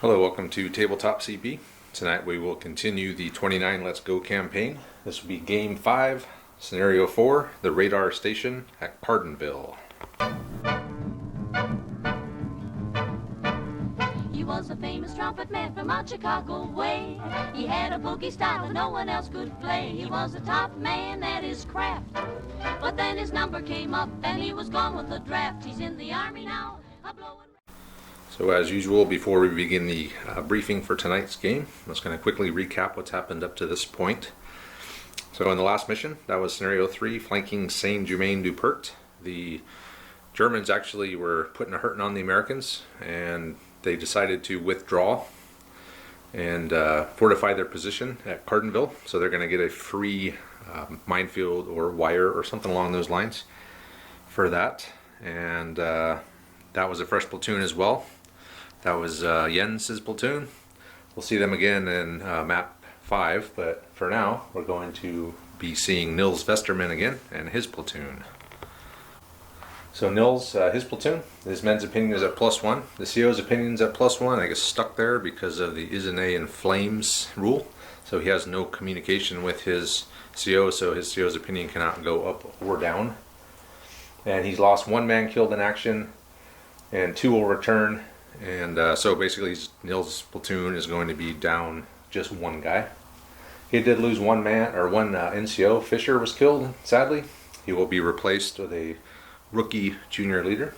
Hello, welcome to Tabletop CP. Tonight we will continue the 29 Let's Go campaign. This will be Game 5, Scenario 4, the radar station at Cardonville. He was a famous trumpet man from out Chicago way. He had a boogie style that no one else could play. He was a top man at his craft. But then his number came up and he was gone with the draft. He's in the army now, a-blowin'. So as usual, before we begin the briefing for tonight's game, I'm just going to quickly recap what's happened up to this point. So in the last mission, that was Scenario 3, flanking Saint Germaine-Du-Pert. The Germans actually were putting a hurting on the Americans, and they decided to withdraw and fortify their position at Cardonville. So they're going to get a free minefield or wire or something along those lines for that. And that was a fresh platoon as well. That was Jens's platoon. We'll see them again in map 5, but for now we're going to be seeing Nils Vesterman again and his platoon. So Nils, his platoon, his men's opinion is at +1. The CO's opinion is at +1. I guess stuck there because of the Isenet and Flames rule. So he has no communication with his CO, so his CO's opinion cannot go up or down. And he's lost 1 man killed in action, and 2 will return. And so basically Nils' platoon is going to be down just 1 guy. He did lose 1 man, or 1 NCO. Fisher was killed, sadly. He will be replaced with a rookie junior leader.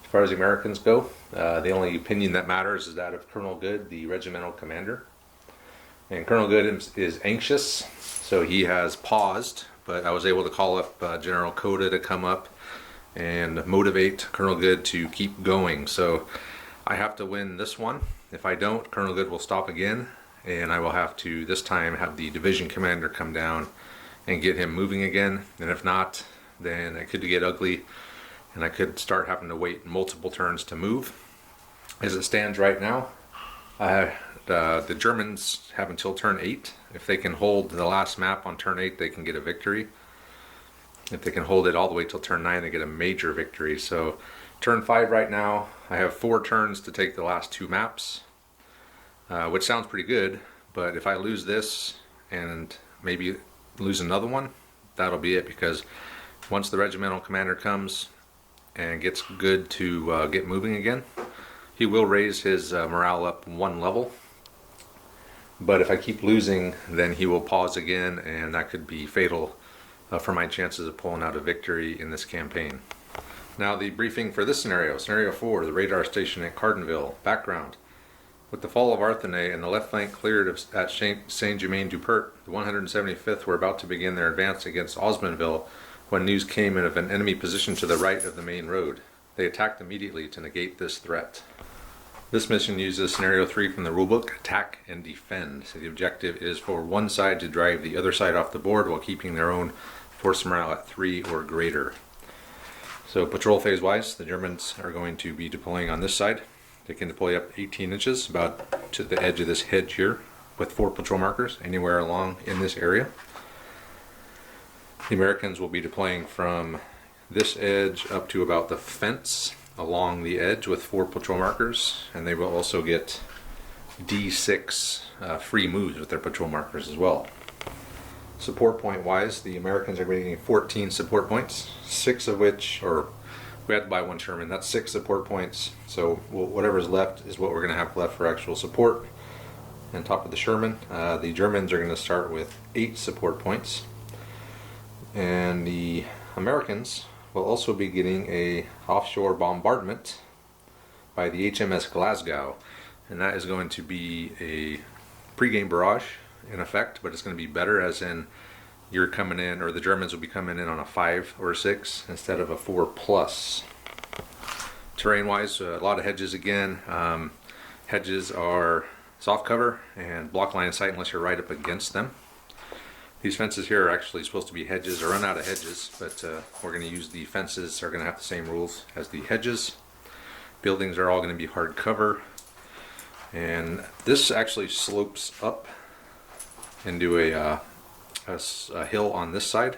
As far as the Americans go, the only opinion that matters is that of Colonel Goode, the regimental commander. And Colonel Goode is anxious, so he has paused, but I was able to call up General Coda to come up and motivate Colonel Goode to keep going. So I have to win this one. If I don't, Colonel Goode will stop again, and I will have to this time have the division commander come down and get him moving again. And if not, then it could get ugly and I could start having to wait multiple turns to move. As it stands right now, the Germans have until turn 8. If they can hold the last map on turn 8, they can get a victory. If they can hold it all the way till turn 9, they get a major victory. So turn 5 right now, I have 4 turns to take the last 2 maps, which sounds pretty good, but if I lose this and maybe lose another one, that'll be it, because once the regimental commander comes and gets good to get moving again, he will raise his morale up 1 level. But if I keep losing, then he will pause again, and that could be fatal for my chances of pulling out a victory in this campaign. Now the briefing for this scenario, Scenario 4, the radar station at Cardonville. Background. With the fall of Arthenay and the left flank cleared at Saint Germaine-Du-Pert, the 175th were about to begin their advance against Osmanville when news came in of an enemy position to the right of the main road. They attacked immediately to negate this threat. This mission uses Scenario 3 from the rulebook, Attack and Defend. So the objective is for one side to drive the other side off the board while keeping their own force morale at 3 or greater. So patrol phase wise, the Germans are going to be deploying on this side. They can deploy up 18 inches, about to the edge of this hedge here, with 4 patrol markers anywhere along in this area. The Americans will be deploying from this edge up to about the fence along the edge with 4 patrol markers, and they will also get D6 free moves with their patrol markers as well. Support point wise, the Americans are getting 14 support points, 6 of which, or we had to buy 1 Sherman, that's 6 support points, so whatever's left is what we're going to have left for actual support on top of the Sherman. The Germans are going to start with 8 support points, and the Americans will also be getting a offshore bombardment by the HMS Glasgow, and that is going to be a pre-game barrage in effect, but it's going to be better, as in you're coming in, or the Germans will be coming in on a 5 or a 6 instead of a 4+. Terrain wise, a lot of hedges again. Hedges are soft cover and block line of sight unless you're right up against them. These fences here are actually supposed to be hedges or run out of hedges, but we're going to use the fences, are going to have the same rules as the hedges. Buildings are all going to be hard cover, and this actually slopes up into a hill on this side,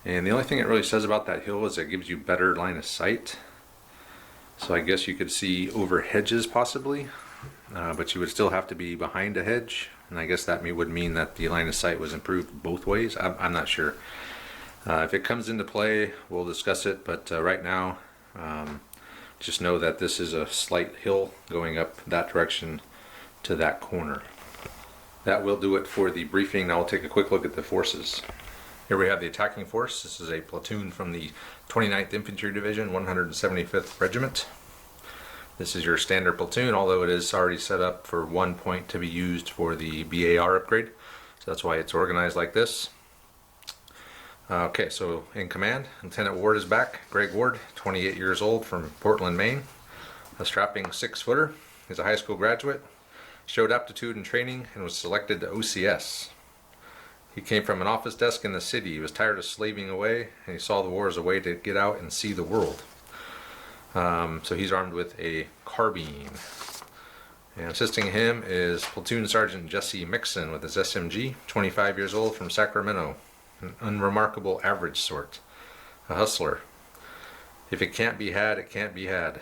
and the only thing it really says about that hill is it gives you better line of sight. So I guess you could see over hedges possibly, but you would still have to be behind a hedge, and I guess that would mean that the line of sight was improved both ways. I'm not sure. If it comes into play, we'll discuss it, but right now, just know that this is a slight hill going up that direction to that corner. That will do it for the briefing. Now we'll take a quick look at the forces. Here we have the attacking force. This is a platoon from the 29th Infantry Division, 175th Regiment. This is your standard platoon, although it is already set up for 1 point to be used for the BAR upgrade. So that's why it's organized like this. Okay, so in command, Lieutenant Ward is back. Greg Ward, 28 years old, from Portland, Maine. A strapping 6-footer. He's a high school graduate. Showed aptitude in training and was selected to OCS. He came from an office desk in the city. He was tired of slaving away, and he saw the war as a way to get out and see the world. So he's armed with a carbine. And assisting him is Platoon Sergeant Jesse Mixon with his SMG, 25 years old, from Sacramento. An unremarkable average sort. A hustler. If it can't be had, it can't be had.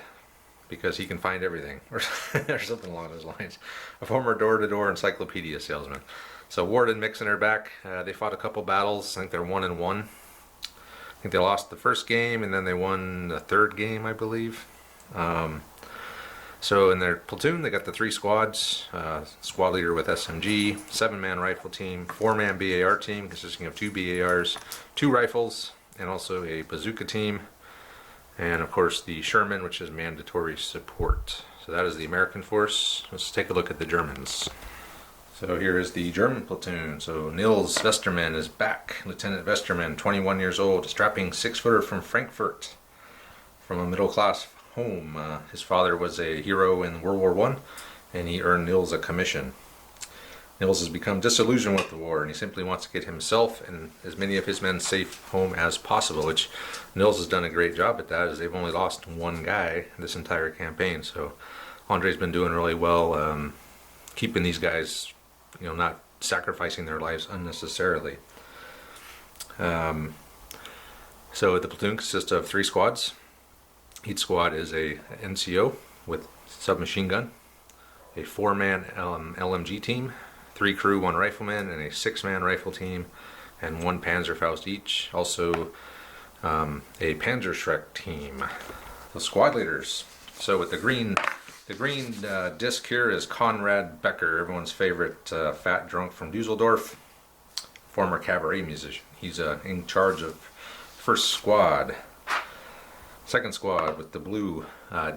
Because he can find everything. Or something along those lines. A former door-to-door encyclopedia salesman. So Ward and Mixon are back. They fought a couple battles. I think they're 1-1. I think they lost the first game, and then they won the third game, I believe. So in their platoon, they got the 3 squads. Squad leader with SMG, 7-man rifle team, 4-man BAR team consisting of 2 BARs, 2 rifles, and also a bazooka team. And of course the Sherman, which is mandatory support. So that is the American force. Let's take a look at the Germans. So here is the German platoon. So Nils Westermann is back. Lieutenant Westermann, 21 years old, a strapping 6-footer from Frankfurt, from a middle-class home. His father was a hero in World War I, and he earned Nils a commission. Nils has become disillusioned with the war, and he simply wants to get himself and as many of his men safe home as possible, which Nils has done a great job at that, as they've only lost 1 guy this entire campaign. So Andre's been doing really well, keeping these guys, not sacrificing their lives unnecessarily. So the platoon consists of 3 squads. Each squad is a NCO with submachine gun, a 4-man LMG team, 3 crew, 1 rifleman, and a 6-man rifle team, and 1 Panzerfaust each. Also a Panzerschreck team. The squad leaders. So with the green disc here is Conrad Becker, everyone's favorite fat drunk from Dusseldorf, former cabaret musician. He's in charge of first squad. Second squad with the blue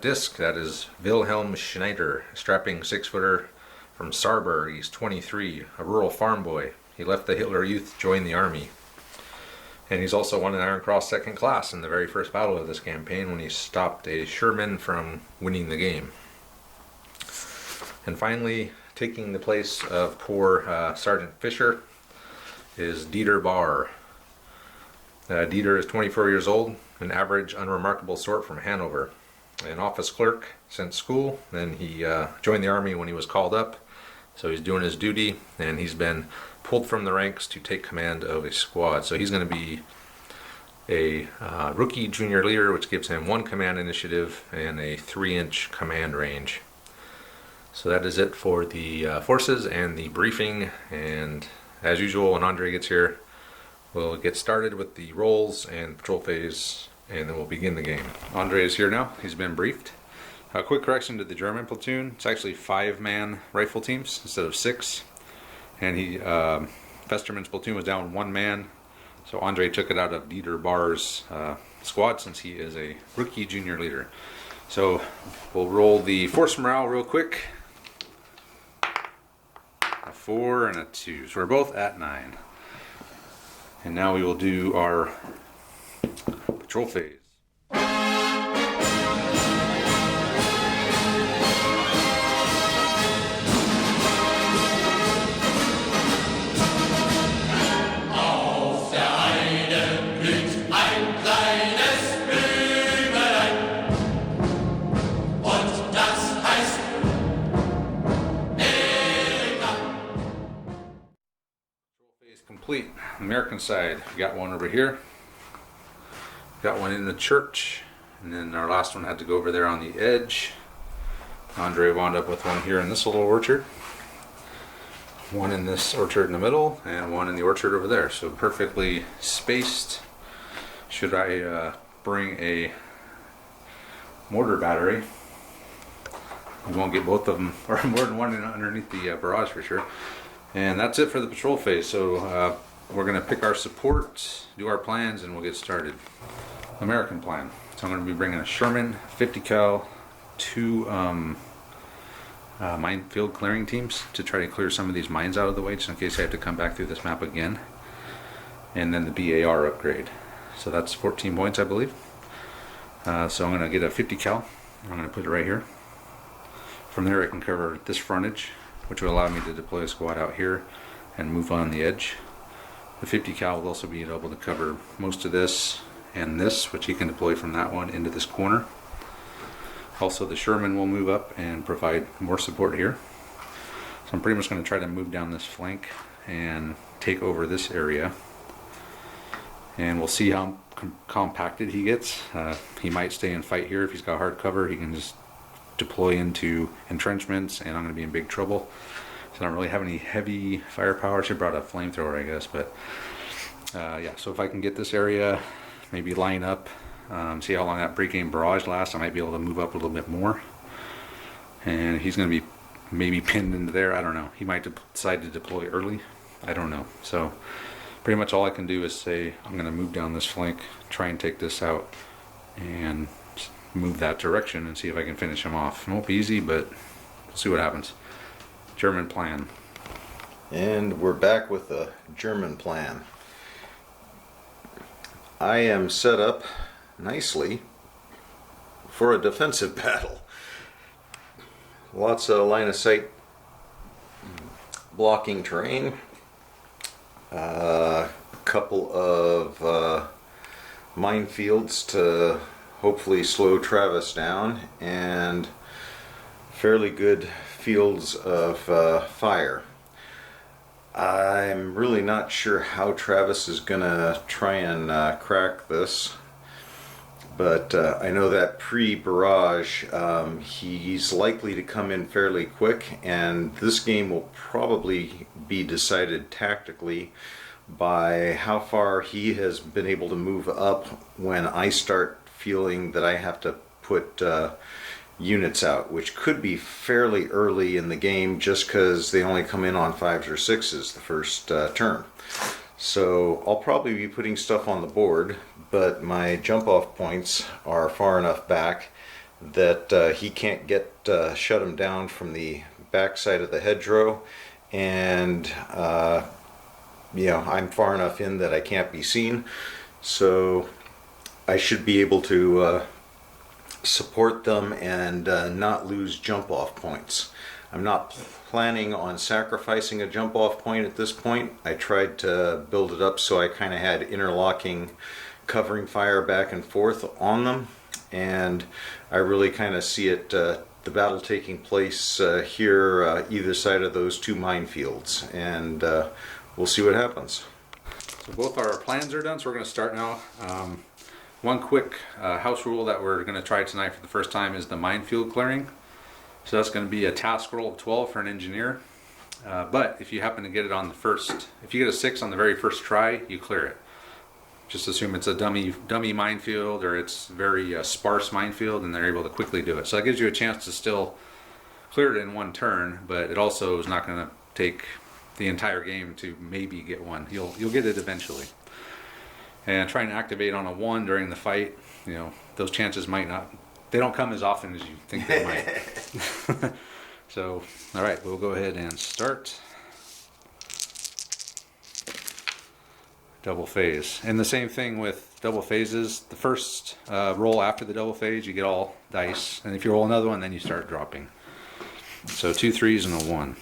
disc, that is Wilhelm Schneider, strapping 6-footer from Saarburg. He's 23, a rural farm boy. He left the Hitler Youth, joined the army. And he's also won an Iron Cross second class in the very first battle of this campaign when he stopped a Sherman from winning the game. And finally, taking the place of poor Sergeant Fisher is Dieter Bahr. Dieter is 24 years old, an average, unremarkable sort from Hanover. An office clerk since school, then he joined the army when he was called up, so he's doing his duty, and he's been pulled from the ranks to take command of a squad. So he's going to be a rookie junior leader, which gives him 1 command initiative and a 3-inch command range. So that is it for the forces and the briefing, and as usual when Andre gets here, we'll get started with the rolls and patrol phase, and then we'll begin the game. Andre is here now. He's been briefed. A quick correction to the German platoon. It's actually 5-man rifle teams instead of 6. And Festerman's platoon was down 1 man. So Andre took it out of Dieter Bahr's squad since he is a rookie junior leader. So we'll roll the force morale real quick. A 4 and a 2. So we're both at 9. And now we will do our patrol phase. Complete. American side, we got one over here, got one in the church, and then our last one had to go over there on the edge. Andre wound up with one here in this little orchard, one in this orchard in the middle, and one in the orchard over there. So perfectly spaced. Should I bring a mortar battery, you won't get both of them, or more than one underneath the barrage for sure. And that's it for the patrol phase. So we're going to pick our support, do our plans, and we'll get started. American plan. So I'm going to be bringing a Sherman 50 cal, 2 minefield clearing teams to try to clear some of these mines out of the way, just in case I have to come back through this map again. And then the BAR upgrade. So that's 14 points, I believe. So I'm going to get a 50 cal. I'm going to put it right here. From there I can cover this frontage, which will allow me to deploy a squad out here and move on the edge. The 50 cal will also be able to cover most of this and this, which he can deploy from that one into this corner. Also the Sherman will move up and provide more support here. So I'm pretty much going to try to move down this flank and take over this area. And we'll see how compacted he gets. He might stay and fight here. If he's got hard cover, he can just deploy into entrenchments, and I'm going to be in big trouble. So I don't really have any heavy firepower. I should have brought a flamethrower, I guess. But yeah, so if I can get this area, maybe line up, see how long that pre-game barrage lasts, I might be able to move up a little bit more. And he's going to be maybe pinned into there. I don't know. He might decide to deploy early. I don't know. So pretty much all I can do is say I'm going to move down this flank, try and take this out, and move that direction and see if I can finish him off. It won't be easy, but we'll see what happens. German plan. And we're back with the German plan. I am set up nicely for a defensive battle. Lots of line of sight blocking terrain. A couple of minefields to hopefully slow Travis down, and fairly good fields of fire. I'm really not sure how Travis is gonna try and crack this, but I know that pre-barrage he's likely to come in fairly quick, and this game will probably be decided tactically by how far he has been able to move up when I start feeling that I have to put units out, which could be fairly early in the game just because they only come in on 5s or 6s the first turn. So I'll probably be putting stuff on the board, but my jump off points are far enough back that he can't get shut him down from the back side of the hedgerow, and you know, I'm far enough in that I can't be seen, so I should be able to support them and not lose jump off points. I'm not planning on sacrificing a jump off point at this point. I tried to build it up so I kind of had interlocking covering fire back and forth on them, and I really kind of see it the battle taking place here either side of those 2 minefields, and we'll see what happens. So both our plans are done, so we're going to start now. One quick house rule that we're going to try tonight for the first time is the minefield clearing. So that's going to be a task roll of 12 for an engineer. But if you happen to get it on the first, if you get a 6 on the very first try, you clear it. Just assume it's a dummy minefield, or it's very sparse minefield, and they're able to quickly do it. So that gives you a chance to still clear it in one turn, but it also is not going to take the entire game to maybe get one. You'll get it eventually. And try and activate on a 1 during the fight. You know, those chances might not, they don't come as often as you think they might. So, all right, we'll go ahead and start. Double phase. And the same thing with double phases. The first roll after the double phase, you get all dice. And if you roll another one, then you start dropping. So 2 3s and a 1.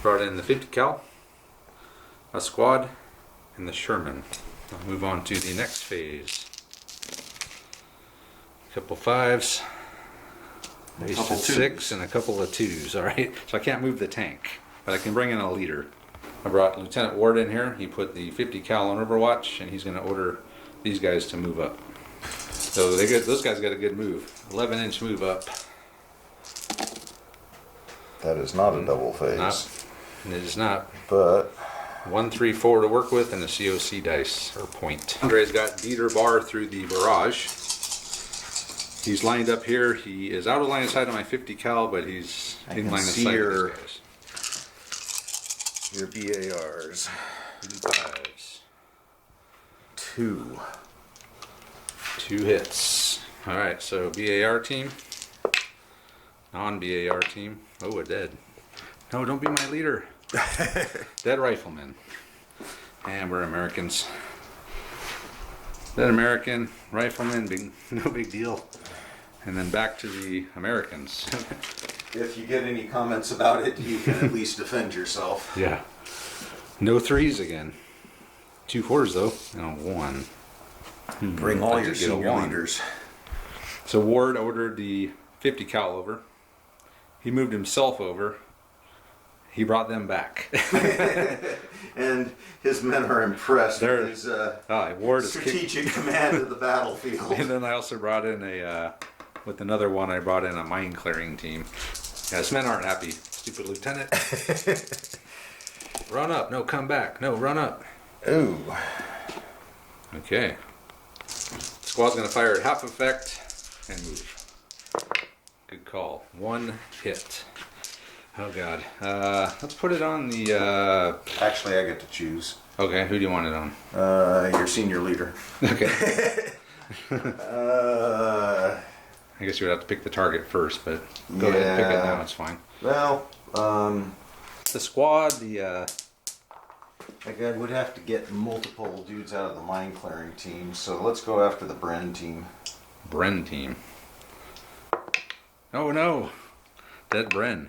Brought in the 50 cal, a squad, and the Sherman. I'll move on to the next phase. A couple 5s, a couple 6, and a couple of 2s. All right, so I can't move the tank, but I can bring in a leader. I brought Lieutenant Ward in here. He put the 50 cal on Overwatch, and he's going to order these guys to move up. So those guys got a good move. 11-inch move up. That is not a double phase. It is not. But 1, 3, 4 to work with, and a COC dice or point. Andre's got Dieter bar through the barrage. He's lined up here. He is out of line of sight on my 50 cal, but he's in line of sight your, with these guys. your BARs. 5s. 2. 2 hits. All right, so BAR team, non-BAR team. Oh, a dead. No, don't be my leader. Dead rifleman. And we're Americans. Dead American rifleman, no big deal. And then back to the Americans. If you get any comments about it, you can at least defend yourself. Yeah. No 3s again. 2 4s though, and a 1. Bring all I your did get a senior 1. leaders. So Ward ordered the 50 cal over. He moved himself over. He brought them back. And his men are impressed They're- with his Ward is strategic command of the battlefield. And then I also brought in with another one, I brought in a mine clearing team. Yeah, his men aren't happy. Stupid lieutenant. Run up. No, come back. No, run up. Ooh. Okay. Squad's going to fire at half effect and move. Good call. 1 hit. Oh, God. Let's put it on the... Actually, I get to choose. Okay, who do you want it on? Your senior leader. Okay. I guess you would have to pick the target first, but go ahead and pick it now. It's fine. Well, The squad, the... like I would have to get multiple dudes out of the mine clearing team, so let's go after the Bren team. Bren team. Oh no, dead Bren.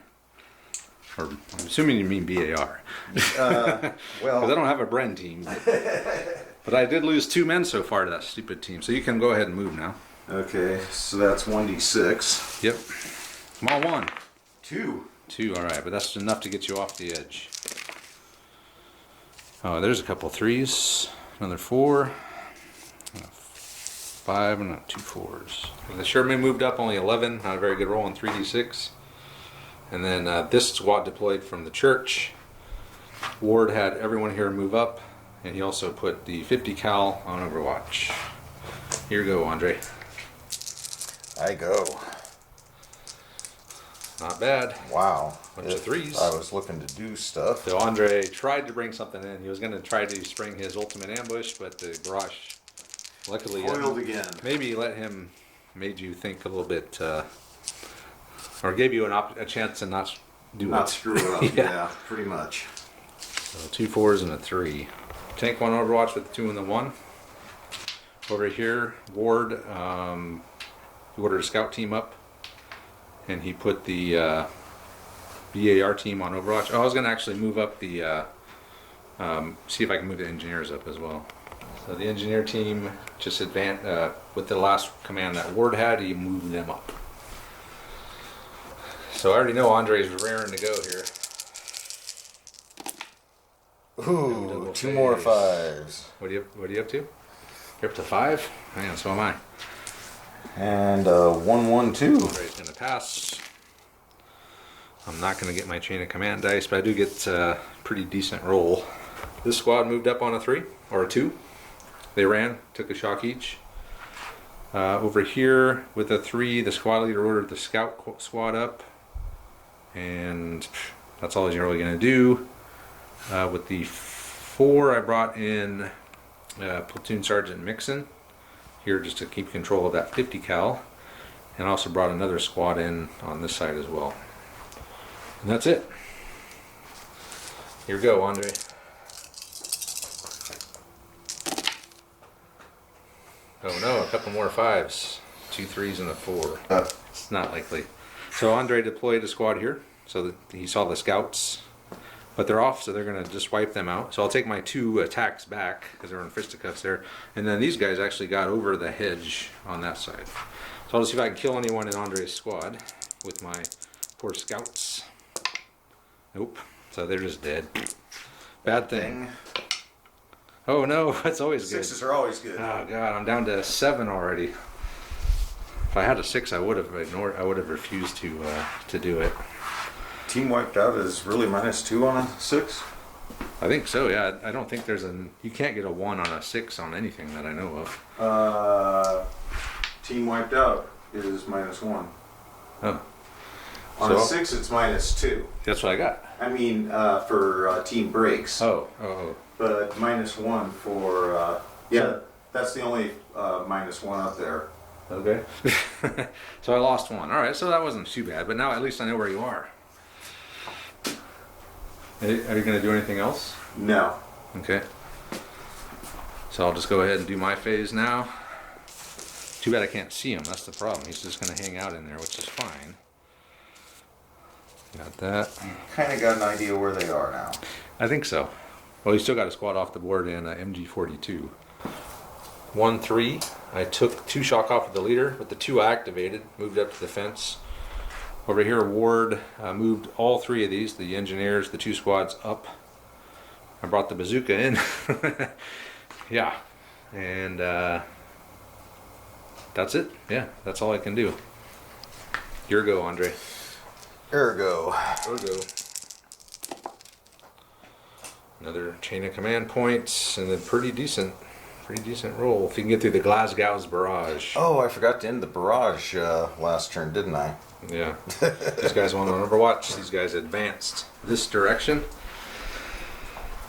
Or I'm assuming you mean BAR. Because Well, I don't have a Bren team. But I did lose 2 men so far to that stupid team. So you can go ahead and move now. okay, so that's 1d6. Yep. Small 1. 2. 2, alright, but that's enough to get you off the edge. Oh, there's a couple 3s. Another 4. And a 5 and 2 4s. The Sherman moved up only 11. Not a very good roll on 3d6. And then this squad deployed from the church. Ward had everyone here move up. And he also put the 50 cal on Overwatch. Here you go, Andre. I go. Not bad. Wow. Bunch of 3s. I was looking to do stuff. So Andre tried to bring something in. He was going to try to spring his ultimate ambush, but the barrage, luckily, Foiled again. maybe made you think a little bit, or gave you a chance to not do Not it. screw it up. Yeah, pretty much. So 2 4s and a 3. Tank 1 Overwatch with the 2 and the 1. Over here, Ward, he ordered a scout team up, and he put the BAR team on Overwatch. Oh, I was going to actually move up the, see if I can move the engineers up as well. So the engineer team just advanced, with the last command that Ward had, he moved them up. So I already know Andre's raring to go here. Ooh, 2 more 5s. What are you up to? You're up to 5? Man, so am I. And 1 1 2. Andre's going to pass. I'm not going to get my chain of command dice, but I do get a pretty decent roll. This squad moved up on a 3 or a 2. They ran, took a shock each. Over here with a 3, the squad leader ordered the scout squad up, and that's all he's really going to do. With the 4, I brought in Platoon Sergeant Mixon here just to keep control of that 50 cal, and also brought another squad in on this side as well. And that's it. Here we go, Andre. Oh no, a couple more 5s. 2 3s and a 4. It's not likely. So Andre deployed a squad here, so that he saw the scouts. But they're off, so they're going to just wipe them out. So I'll take my 2 attacks back, because they're in fisticuffs there. And then these guys actually got over the hedge on that side. So I'll see if I can kill anyone in Andre's squad with my poor scouts. Nope. So they're just dead. Bad thing. Oh no, that's always good. 6s are always good. Oh god, I'm down to 7 already. If I had a 6, I would have refused to do it. team wiped out is really -2 on a 6? I think so, yeah. I don't think there's you can't get a 1 on a 6 on anything that I know of. Team wiped out is -1. Oh. On a 6, it's -2. That's what I got. I mean, for team breaks. Oh. But -1 for, that's the only -1 up there. Okay. So I lost 1. All right, so that wasn't too bad, but now at least I know where you are. Are you going to do anything else? No. Okay. So I'll just go ahead and do my phase now. Too bad I can't see him. That's the problem. He's just going to hang out in there, which is fine. Got that. Kind of got an idea where they are now. I think so. Well, you still got a squad off the board and MG42. 1-3. I took 2 shock off of the leader with the 2 I activated, moved up to the fence. Over here, Ward moved all 3 of these, the engineers, the 2 squads up. I brought the bazooka in. Yeah. And that's it. Yeah, that's all I can do. Your go, Andre. Ergo. Another chain of command points, and then pretty decent roll. If you can get through the Glasgow's barrage. Oh, I forgot to end the barrage last turn, didn't I? Yeah. These guys want on Overwatch. These guys advanced this direction.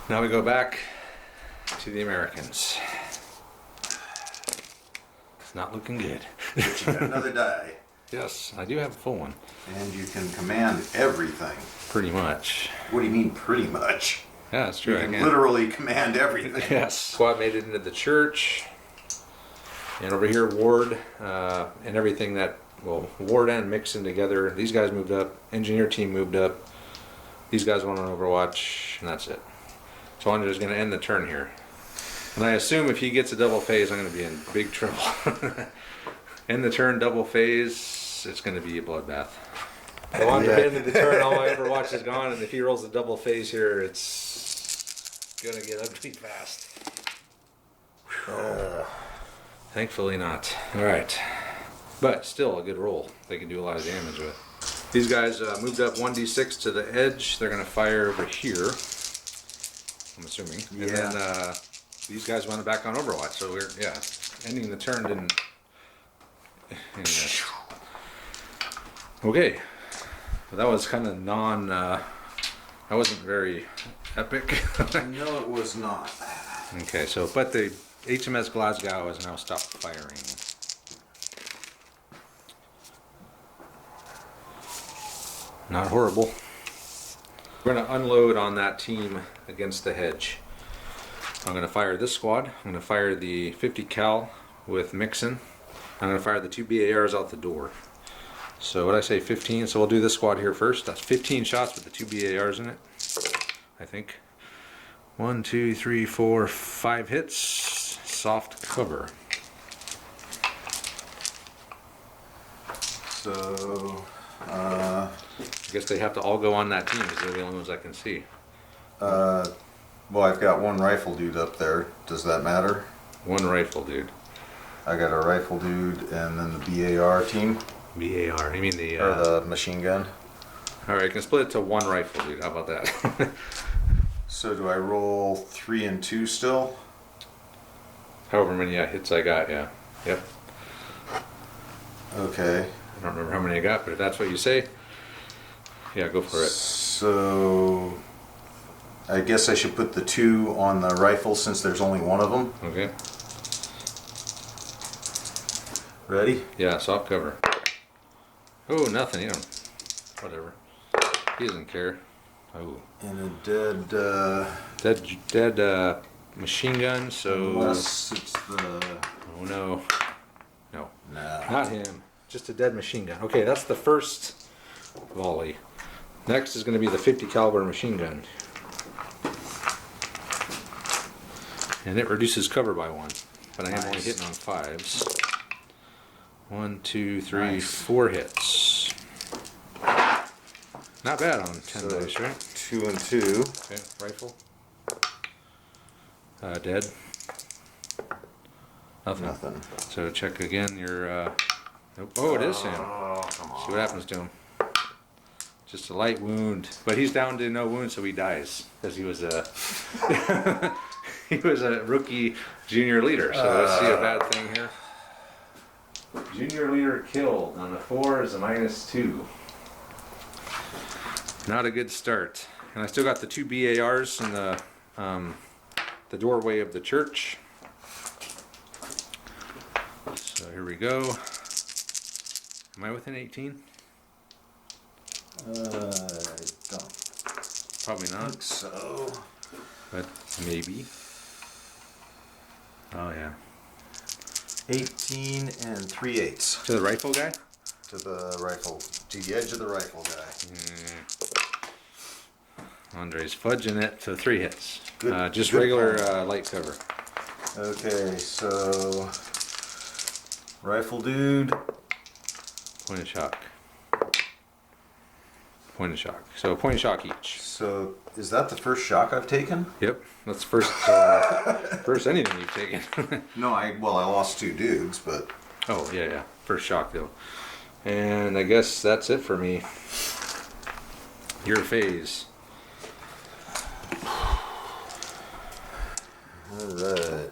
Now we go back to the Americans. It's not looking good. But you got another die. Yes, I do have a full one. And you can command everything. Pretty much. What do you mean, pretty much? Yeah, that's true. You can literally command everything. Yes. Squad made it into the church. And over here, Ward and everything that, well, Ward and Mixon together. These guys moved up. Engineer team moved up. These guys went on Overwatch, and that's it. So Andre's going to end the turn here. And I assume if he gets a double phase, I'm going to be in big trouble. End the turn, double phase, it's going to be a bloodbath. So Andre ended the turn, all my Overwatch is gone, and if he rolls a double phase here, it's going to get ugly fast. Thankfully not. Alright. But still a good roll. They can do a lot of damage with. These guys moved up 1d6 to the edge. They're going to fire over here, I'm assuming. Yeah. And then these guys went back on Overwatch. So we're, ending the turn didn't... Okay. Well, that was kind of that wasn't very epic. No, it was not. Okay, so, but the HMS Glasgow has now stopped firing. Not horrible. We're going to unload on that team against the hedge. I'm going to fire this squad. I'm going to fire the 50 cal with Mixon. I'm going to fire the 2 BARs out the door. So what I say, 15. So we'll do this squad here first. That's 15 shots with the 2 BARs in it, I think. 1, 2, 3, 4, 5 hits. Soft cover. So, I guess they have to all go on that team because they're the only ones I can see. well, I've got 1 rifle dude up there. Does that matter? 1 rifle dude. I got a rifle dude and then the BAR team. BAR. You mean the... Or the machine gun. Alright, you can split it to 1 rifle dude. How about that? So do I roll 3 and 2 still? However many hits I got, yeah. Yep. Okay. I don't remember how many I got, but if that's what you say, yeah, go for it. So I guess I should put the 2 on the rifle since there's only 1 of them. Okay. Ready? Yeah, soft cover. Oh, nothing. You don't. Whatever. He doesn't care. Oh. And a Dead machine gun, so... unless it's the... Oh, no. No. Nah. Not him. Just a dead machine gun. Okay, that's the first volley. Next is going to be the 50 caliber machine gun. And it reduces cover by 1. But I am only hitting on 5s. 1, 2, 3, Nice. 4 hits. Not bad on 10 So, dice, right? 2 and 2. Okay, rifle. Dead. Nothing. Nothing. So check again your... Nope. Oh, it is him. Oh, come on. See what happens to him. Just a light wound, but he's down to no wound, so he dies because he was a he was a rookie junior leader. So let's see a bad thing here. Junior leader killed on the 4 is a -2. Not a good start. And I still got the 2 BARs in the doorway of the church. So here we go. Am I within 18? I don't Probably not. think so. But maybe. Oh yeah. 18 and 3/8 To the rifle guy? to the rifle, to the edge of the rifle guy. Andre's fudging it to 3 hits. Good- Just good regular call. light cover. Okay, so rifle dude. Point of shock. Point of shock. So point of shock each. So is that the first shock I've taken? Yep. That's first first anything you've taken. No, I lost 2 dudes, but Oh yeah. First shock though. And I guess that's it for me. Your phase. all right.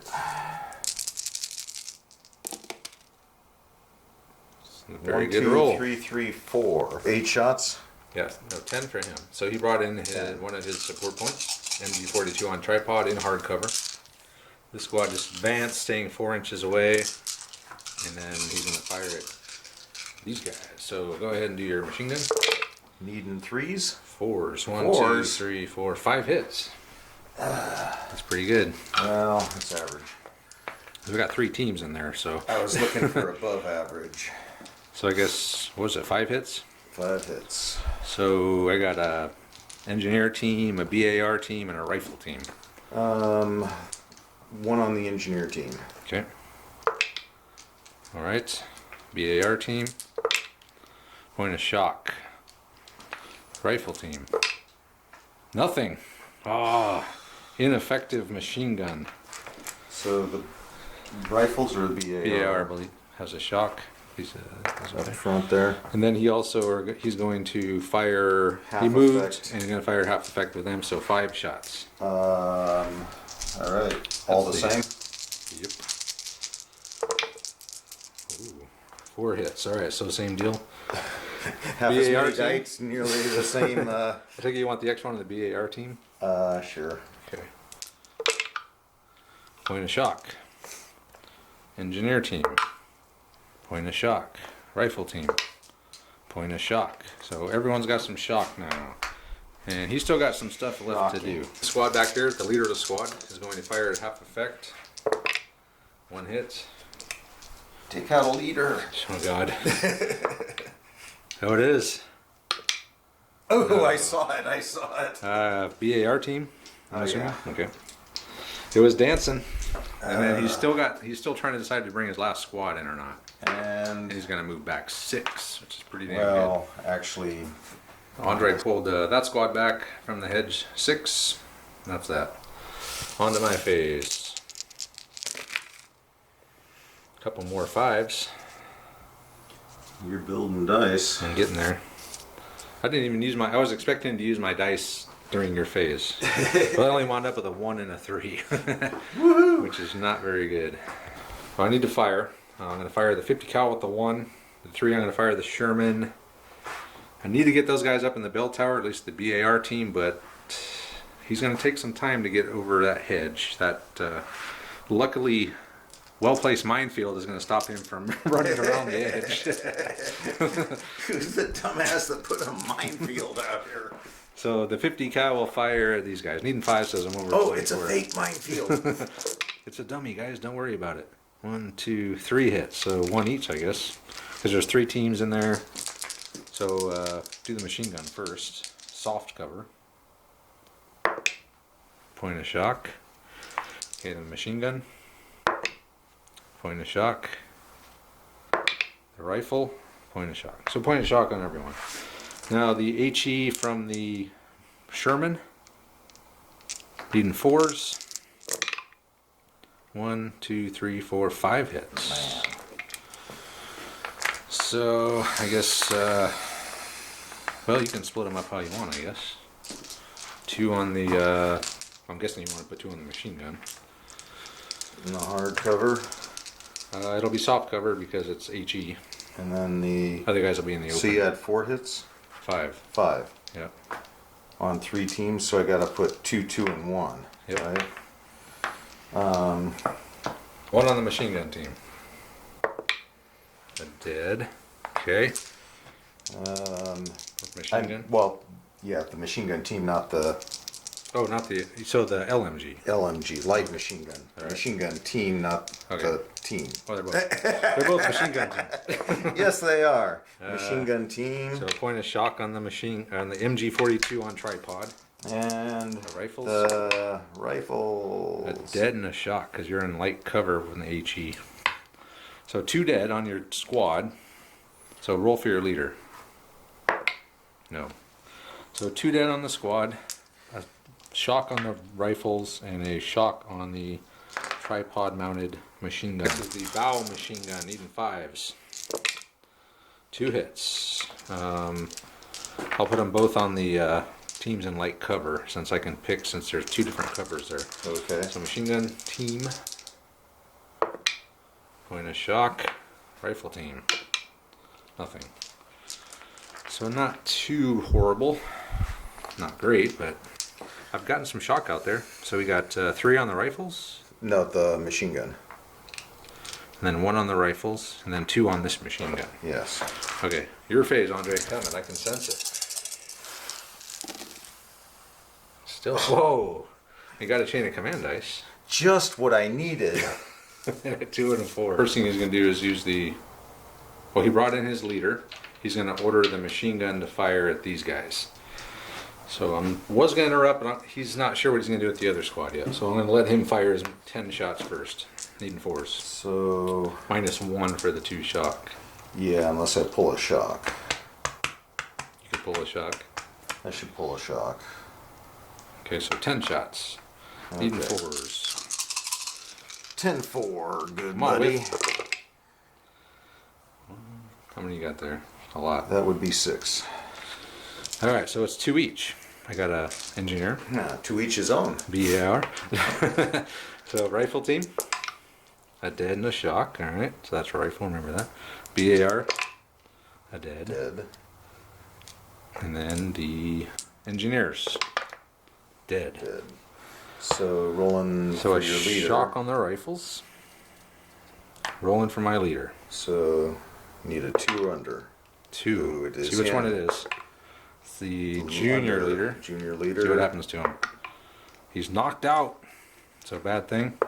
Very 1, good 2, roll. 3, 3, 4. 8 shots. Yeah, no, 10 for him. So he brought in one of his support points, MG42 on tripod in hardcover. The squad just advanced, staying 4 inches away, and then he's going to fire at these guys. So go ahead and do your machine gun. Needing 3s. 4s. 1, 2, Fours. 3, 4, 5 hits. That's pretty good. Well, it's average. We got 3 teams in there, so I was looking for above average. I guess, what was it, 5 hits? 5 hits. So I got a engineer team, a BAR team, and a rifle team. 1 on the engineer team. Okay. All right. BAR team. Point of shock. Rifle team. Nothing. Ah, ineffective machine gun. So the rifles or the BAR, I believe, has a shock. He's up front there. and then he also he's going to fire. Half he moved, effect. and he's going to fire half effect with them. So 5 shots. All right. All the That's same. Yep. Ooh, 4 hits. All right. So same deal. Half as BAR many team? dice, nearly the same. I think you want the extra one of the BAR team. Sure. Okay. Point of shock. Engineer team. Point of shock. Rifle team. Point of shock. So everyone's got some shock now. And he's still got some stuff left to do. The squad back there, the leader of the squad, is going to fire at half effect. 1 hit. Take out a leader. Oh god. Oh, it is. Oh, I saw it. I saw it. BAR team. I'm Oh, assuming? yeah. Okay. It was dancing. And then he's still trying to decide to bring his last squad in or not. And And he's going to move back 6, which is pretty damn well, actually, good. Andre pulled that squad back from the hedge 6. That's that. On to my phase. A couple more 5s. you're building dice. I'm getting there. I didn't even use I was expecting to use my dice during your phase. But I only wound up with a 1 and a 3. Which is not very good. Well, I need to fire. I'm going to fire the 50 cal with the 1. The 3 I'm going to fire the Sherman. I need to get those guys up in the bell tower, at least the BAR team, but he's going to take some time to get over that hedge. That luckily well-placed minefield is going to stop him from running around the edge. Who's the dumbass that put a minefield out here? So the 50 cal will fire at these guys. Needing 5 says I'm over. Oh, it's a 24. fake minefield. It's a dummy, guys. Don't worry about it. 1, 2, 3 hits. So 1 each, I guess. Because there's 3 teams in there. So do the machine gun first. Soft cover. Point of shock. Okay, the machine gun. Point of shock. The rifle. Point of shock. So point of shock on everyone. Now the HE from the Sherman. Needing 4s. 1, 2, 3, 4, 5 hits. So I guess Well, you can split them up how you want, I guess. 2 on the, I'm guessing you want to put 2 on the machine gun. And the hard cover. It'll be soft cover because it's HE. And then the Other guys will be in the open. So you had 4 hits? 5. 5. Yep. On 3 teams, so I gotta put 2, 2, and 1. Yep. Right? 1 on the machine gun team. A dead. Okay. Machine gun? Well, yeah, the machine gun team, not the Oh, not the, so the LMG. LMG, light machine gun. The right. machine gun team, not the team. Oh, they're both machine gun teams. Yes, they are. Machine gun team. So a point of shock on the MG42 on tripod. And The rifles. the rifles. A dead and a shock because you're in light cover with an HE. So 2 dead on your squad. So roll for your leader. No. So 2 dead on the squad. A shock on the rifles and a shock on the tripod mounted machine gun. This is the bow machine gun, needing 5s. 2 hits. I'll put them both on the teams in light cover since I can pick, since there's 2 different covers there. Okay. So machine gun team, point of shock, rifle team, nothing. So not too horrible, not great, but I've gotten some shock out there. So we got 3 on the rifles. No, the machine gun. And then 1 on the rifles, and then 2 on this machine gun. Yes. Okay, your phase, Andre. Damn it, I can sense it. Still, whoa! You got a chain of command dice. Just what I needed. 2 and a 4. First thing he's going to do is use the. Well, he brought in his leader. He's going to order the machine gun to fire at these guys. So I was going to interrupt, but he's not sure what he's going to do with the other squad yet. So I'm going to let him fire his 10 shots first. Needing 4s. So -1 for the 2 shock. yeah, unless I pull a shock. You could pull a shock. I should pull a shock. Okay, so 10 shots. Needing Okay. 4s. 10-4, good Come on, buddy. How many you got there? A lot. That would be 6. All right, so it's 2 each. I got a engineer, Nah, to each his own. BAR. So rifle team, a dead and a shock. All right, so that's rifle. Remember that. BAR, a dead. Dead. And then the engineers, dead. Dead. So rolling So for a your leader. shock on the rifles. Rolling for my leader. So need a 2 or under. 2. Ooh, it is See which him. one it is. It's the Ooh, junior under. leader. Junior leader. See what happens to him. He's knocked out. It's a bad thing.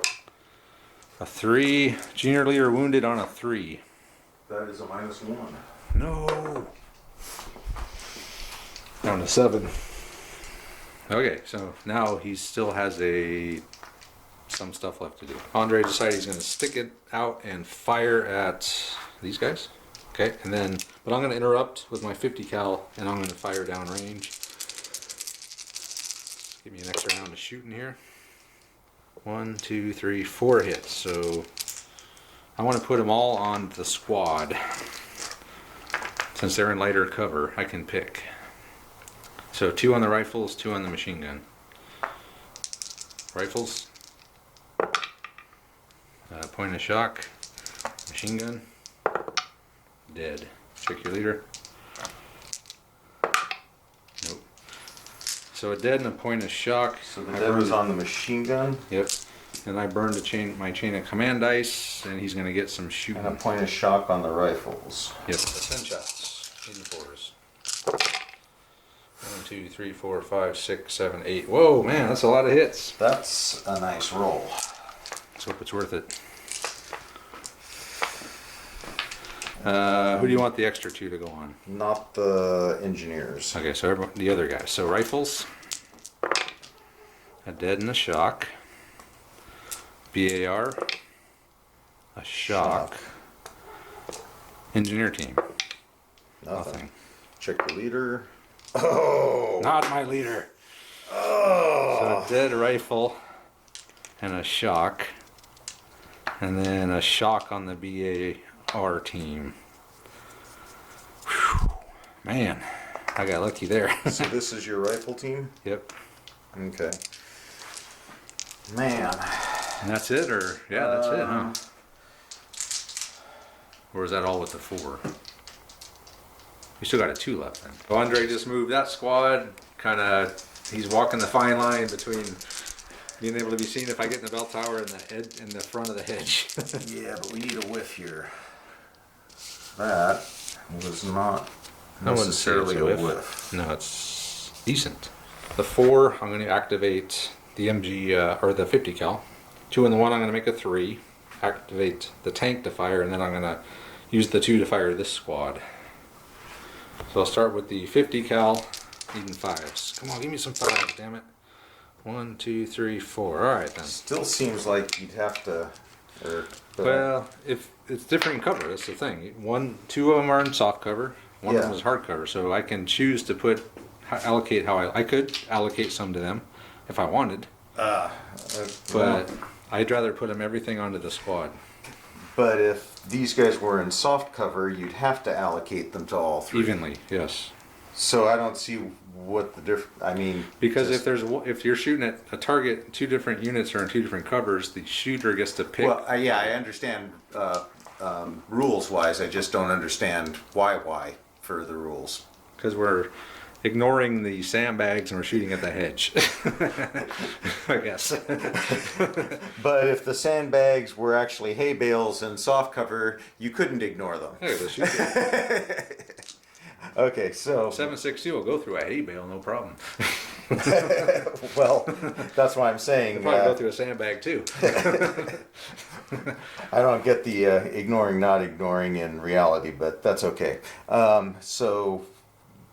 A 3. Junior leader wounded on a 3. That is a -1. No. Down to 7. Okay, so now he still has some stuff left to do. Andre decided he's going to stick it out and fire at these guys. Okay, and then, but I'm going to interrupt with my 50 cal and I'm going to fire down range. Give me an extra round of shooting here. 1, 2, 3, 4 hits. So I want to put them all on the squad. Since they're in lighter cover, I can pick. So 2 on the rifles, 2 on the machine gun. Rifles. Point of shock. Machine gun. Dead. Check your leader. Nope. So a dead and a point of shock. So the dead was on the machine gun. Yep. And I burned my chain of command dice, and he's going to get some shooting. And a point of shock on the rifles. Yep. 10 shots. 84s. 1, 2, 3, 4, 5, 6, 7, 8. Whoa, man, that's a lot of hits. That's a nice roll. Let's hope it's worth it. Who do you want the extra 2 to go on? Not the engineers. Okay, so the other guys. So rifles, a dead and a shock, BAR, a shock, engineer team, nothing. Check the leader. Oh! Not my leader. Oh! So a dead rifle and a shock, and then a shock on the BAR team. Whew. Man, I got lucky there. So this is your rifle team? Yep. Okay. Man. And that's it, or yeah, that's it, huh? Or is that all with the 4? We still got a 2 left then. So Andre just moved that squad. Kind of, he's walking the fine line between being able to be seen if I get in the bell tower and the front of the hedge. Yeah, but we need a whiff here. That was not I wouldn't say it's necessarily a a whiff. whiff. No, it's decent. The 4, I'm going to activate the MG or the 50 cal. 2 and the 1, I'm going to make a 3. Activate the tank to fire, and then I'm going to use the 2 to fire this squad. So I'll start with the 50 cal, needing 5s. Come on, give me some 5s, damn it. 1, 2, 3, 4. All right then. Still seems like you'd have to. Well, if it's different cover, that's the thing. 2 of them are in soft cover. One of them is hard cover, so I can choose to allocate how I could allocate some to them if I wanted. But I'd rather put everything onto the squad. But if these guys were in soft cover, you'd have to allocate them to all 3 Evenly, yes. So I don't see what the difference. I mean, because if you're shooting at a target, 2 different units are in 2 different covers. The shooter gets to pick. Well, yeah, I understand rules wise. I just don't understand why for the rules. Because we're ignoring the sandbags and we're shooting at the hedge. I guess. But if the sandbags were actually hay bales and soft cover, you couldn't ignore them. Hey, the shooter. Okay, so 7.62 will go through a hay bale, no problem. well, that's why I'm saying. It'll probably go through a sandbag too. I don't get the ignoring, not ignoring in reality, but that's okay. So,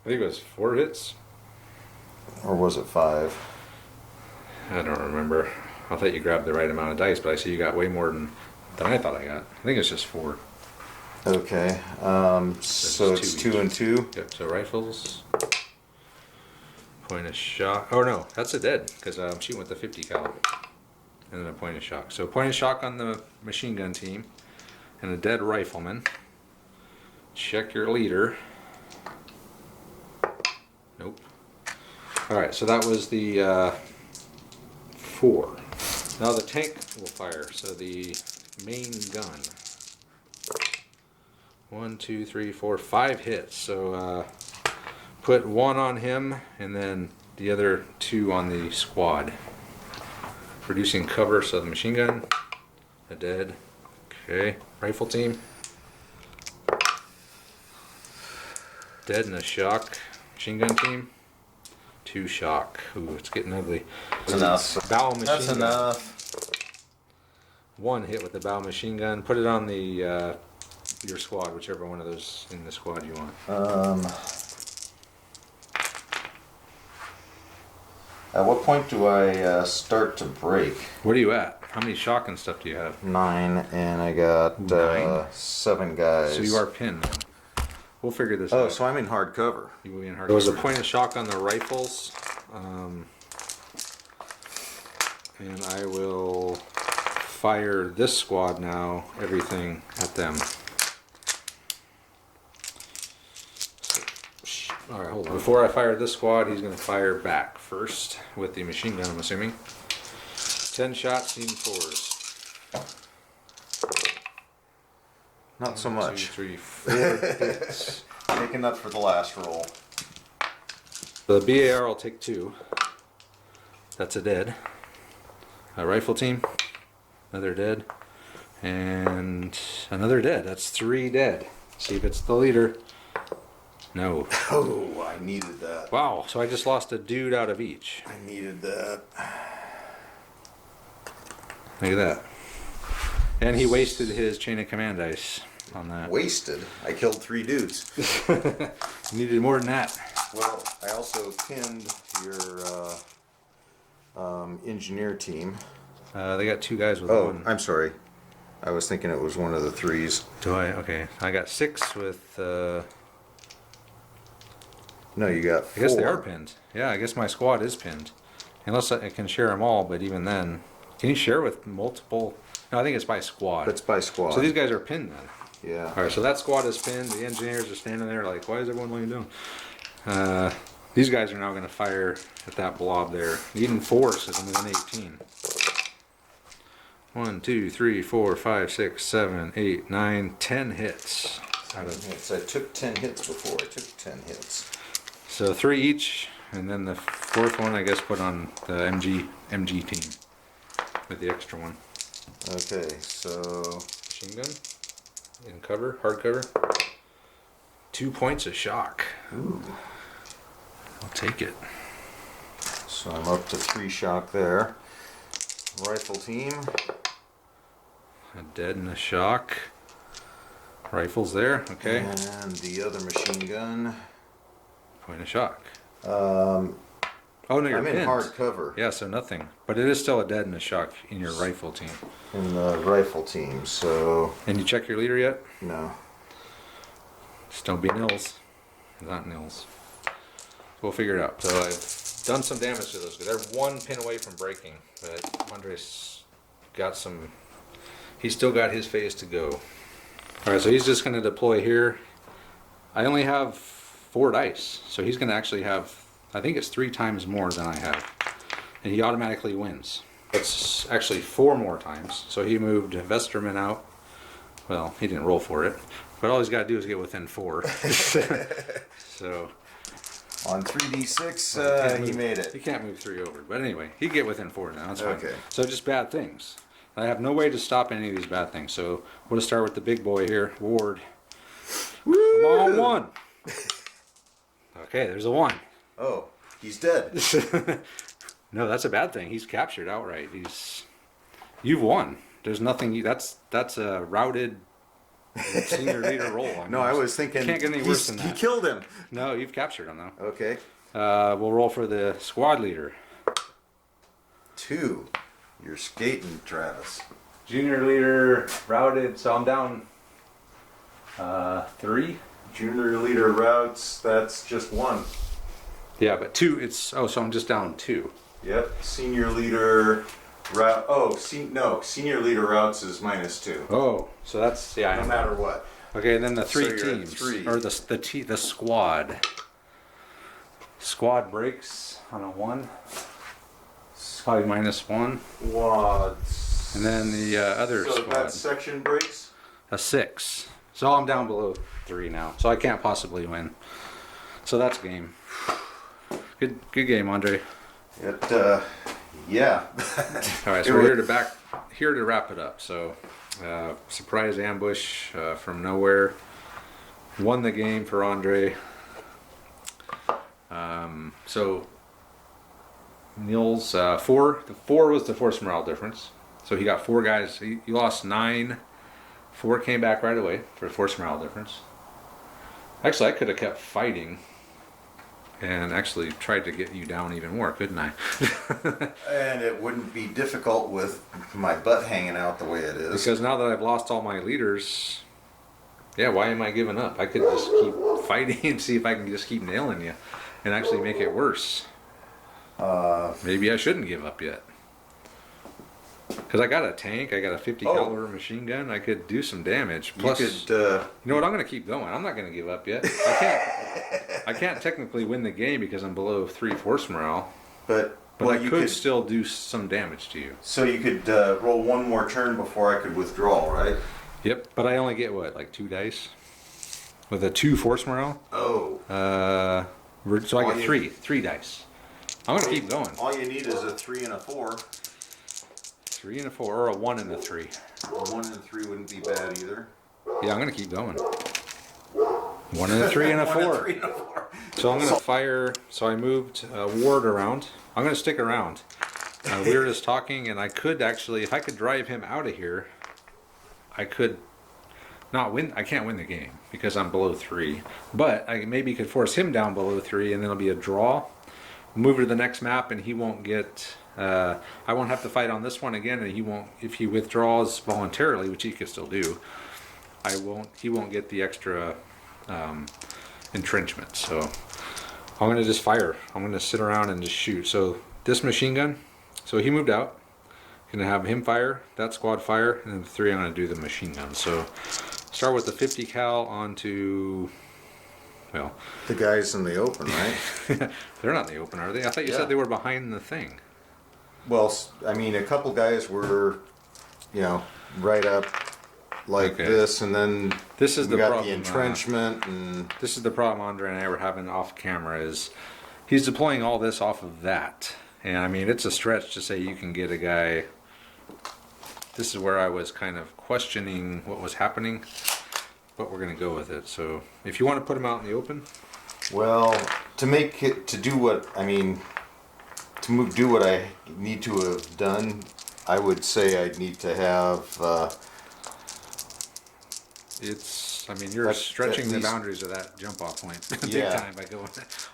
I think it was 4 hits. or was it 5? I don't remember. I thought you grabbed the right amount of dice, but I see you got way more than I thought I got. I think it's just 4. Okay, so it's 2 and 2. Yep. So rifles. Point of shock. Oh no, that's a dead because I'm shooting with the 50 cal. And then a point of shock. So point of shock on the machine gun team, and a dead rifleman. Check your leader. Nope. All right. So that was the 4. Now the tank will fire. So the main gun. 1, 2, 3, 4, 5 hits. So put 1 on him and then the other 2 on the squad. Reducing cover, so the machine gun, a dead. Okay, rifle team. Dead and a shock. Machine gun team. 2 shock. Ooh, it's getting ugly. That's enough. Bow machine That's gun. enough. 1 hit with the bow machine gun. Put it on the your squad, whichever one of those in the squad you want. At what point do I start to break? What are you at? How many shock and stuff do you have? 9, and I got 9? 7 guys. So you are pinned then. We'll figure this Oh, out. so I'm in hard cover. You will be in hard. There was a point of shock on the rifles. And I will fire this squad now, everything at them. Alright, hold on. Before I fire this squad, he's going to fire back first with the machine gun, I'm assuming. 10 shots, needing 4s. Not so 1, much. 2, 3, 4 hits. Making up for the last roll. The BAR will take 2. That's a dead. A rifle team, another dead, and another dead. That's 3 dead. See if it's the leader. No. Oh, I needed that. Wow, so I just lost a dude out of each. I needed that. Look at that. And he wasted his chain of command dice on that. Wasted. I killed 3 dudes. Needed more than that. Well, I also pinned your engineer team. They got 2 guys with Oh, 1. I'm sorry. I was thinking it was one of the 3s. Do I? Okay. I got 6 with... No, you got 4. I guess they are pinned. Yeah, I guess my squad is pinned. Unless I can share them all, but even then... Can you share with multiple... No, I think it's by squad. It's by squad. So these guys are pinned then. Yeah. Alright, so that squad is pinned. The engineers are standing there like, why is everyone laying down? These guys are now going to fire at that blob there. Needing 4 says I'm within 18. 1, 2, 3, 4, 5, 6, 7, 8, 9, 10 hits. I took 10 hits before. I took 10 hits. So 3 each, and then the 4th one I guess put on the MG team with the extra one. Okay, so Machine gun in cover, hard cover. 2 points of shock. ooh. I'll take it. So I'm up to 3 shock there. Rifle team. A dead and a shock. Rifles there, okay. And the other machine gun. Point of shock. Um, Oh no, you're I'm in pinned. hard cover Yeah, so nothing. But it is still a dead and a shock in your rifle team. in the rifle team, so And you check your leader yet? no. Just don't be nils. Not nils. We'll figure it out. So I've done some damage to those guys. They're 1 pin away from breaking, but Andres got some. He's still got his phase to go. All right, so he's just going to deploy here. I only have 4 dice, so he's going to actually have, I think it's 3 times more than I have, and he automatically wins. It's actually 4 more times. So he moved Vesterman out. Well, he didn't roll for it, but all he's got to do is get within 4. So On 3d6, he made he it. can't move 3 over. But anyway, he get within 4 now. That's fine. Okay. So just bad things. I have no way to stop any of these bad things. So we'll start with the big boy here, Ward. Come on, 1. Okay, there's a 1. Oh, he's dead. No, that's a bad thing. He's captured outright. You've won. There's nothing. That's a routed senior leader roll. No, I was thinking Can't get any worse than he that. killed him. No, you've captured him though. Okay. We'll roll for the squad leader. 2. You're skating, Travis. Junior leader routed, so I'm down 3. Junior leader routes, that's just 1. Yeah, but 2. So I'm just down 2. Yep. Senior leader route. Oh, senior leader routes is -2. Oh, so that's I No know. matter what. Okay, and then the 3 So you're at teams 3. or the squad. Squad breaks on a 1. Probably -1. Quads. And then the other so squad, that section breaks. a 6. So I'm down below 3 now. So I can't possibly win. So that's game. Good game, Andre. Yeah. All right, so we're here to wrap it up. So surprise ambush from nowhere. Won the game for Andre. So Niels 4. The 4 was the force morale difference. So he got 4 guys. He lost 9. 4 came back right away for force morale difference. Actually, I could have kept fighting and actually tried to get you down even more, couldn't I? And it wouldn't be difficult with my butt hanging out the way it is. Because now that I've lost all my leaders, yeah, why am I giving up? I could just keep fighting and see if I can just keep nailing you and actually make it worse. Maybe I shouldn't give up yet. Because I got a tank, I got a 50 caliber machine gun, I could do some damage. Plus, you could, you know what? I'm going to keep going. I'm not going to give up yet. I can't technically win the game because I'm below 3 force morale. but But you I could still do some damage to you. So you could roll 1 more turn before I could withdraw, right? Yep. But I only get what, like 2 dice with a 2 force morale. Oh. So I get 3 dice. I'm gonna keep going. All you need is a 3 and a 4. 3 and a 4, or a 1 and a 3. A 1 and a 3 wouldn't be bad either. Yeah, I'm gonna keep going. 1 and a 3 and a 1 and 4. 3 and a 4. So I'm gonna fire. So I moved Ward around. I'm gonna stick around. We were just talking, and I could actually, if I could drive him out of here, I could not win. I can't win the game because I'm below 3. But I maybe could force him down below 3, and then it'll be a draw. Move to the next map, and he won't get. I won't have to fight on this one again, and he won't. If he withdraws voluntarily, which he could still do, I won't. He won't get the extra entrenchment. So I'm gonna just fire. I'm gonna sit around and just shoot. So this machine gun. So he moved out. Gonna have him fire. That squad fire, and then the 3 I'm gonna do the machine gun. So start with the 50 cal onto Well, The guys in the open, right? they're not in the open, are they? I thought you said they were behind the thing. Well, I mean, a couple guys were, right up like this, and then this is we the got problem, the entrenchment, and this is the problem Andre and I were having off camera is he's deploying all this off of that. And I mean, it's a stretch to say you can get a guy. This is where I was kind of questioning what was happening, but we're going to go with it. So if you want to put him out in the open. well, to do what I need to have done, I would say I'd need to have. I mean, you're stretching the boundaries of that jump off point big Yeah. time by going